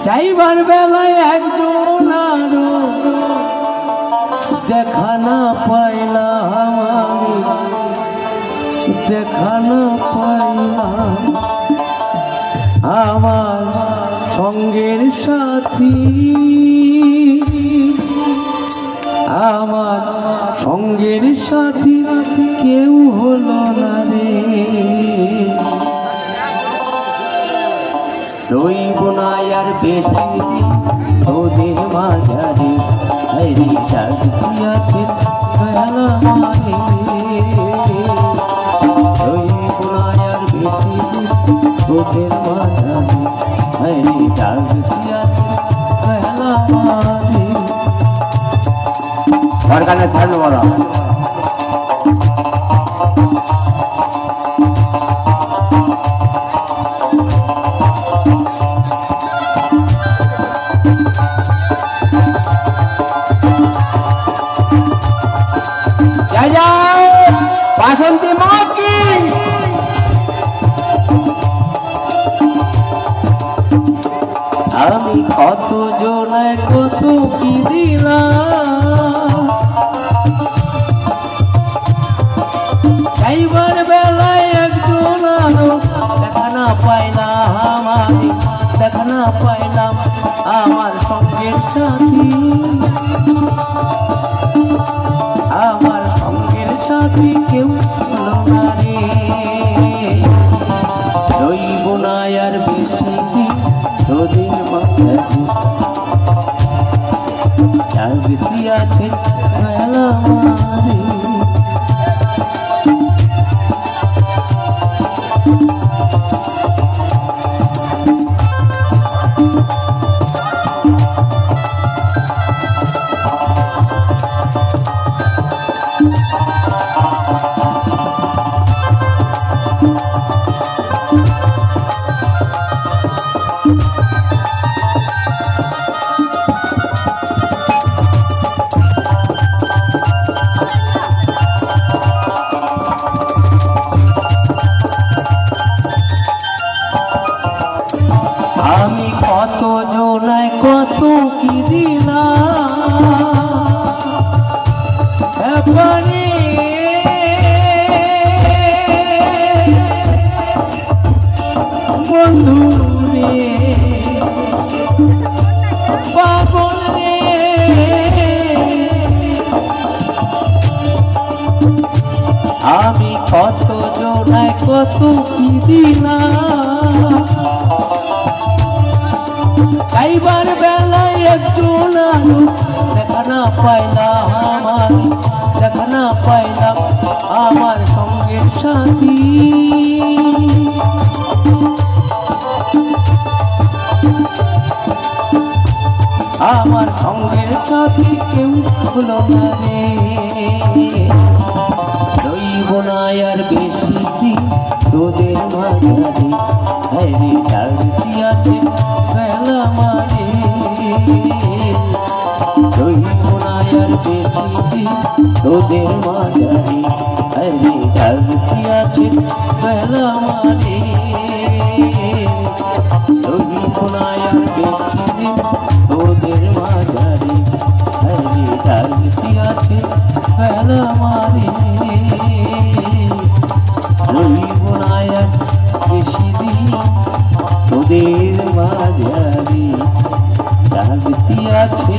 যাইবার বেলায় একজন আরো দেখা না পাইলাম, আমি দেখা না পাইলাম আমার সঙ্গের সাথী, আমার সঙ্গের সাথী কেউ হলো না রে। রইব না আর বেশি দিন তোদের মাঝারে, হরি জাগিয়াছে বেলা মানে। রইব না আর বেশি দিন তোদের মাঝারে, হরি জাগিয়াছে বেলা মানে। और गाने छाड़ने वाला जय जय बासंती माँ की। আমি কত জনায় কত কি দিলাম, যাইবার বেলায় একজন আরো দেখা না পাইলাম, আমি দেখা না পাইলাম আমার সঙ্গের সাথী, আমার সঙ্গের সাথী কেউ হলো না রে। রইব না আর বেশি দিন তোদের মাঝারে, জাগিয়াছে বেলা মানে। আমি কত জনায় কত কি দিলাম, বন্ধু রে পাগল রে, আমি কত জনায় কত কি দিলাম, যাইবার বেলায় একজন আরো দেখা না পাইলাম, আমি দেখা না পাইলাম আমার সঙ্গের সাথী, আমার সঙ্গের সাথী কেউ হলো না রে। রইব না আর বেশি দিন তোদের মাঝারে, হরি জাগিয়াছে বেলা মানে। রইব না আর বেশি দিন তোদের মাঝারে, হরি জাগিয়াছে বেলা মানে। রইব না আর বেশি দিন তোদের মাঝারে, হরি জাগিয়াছে বেলা মানে। রইব না আর বেশি দিন তোদের মাঝারে, জাগিয়াছে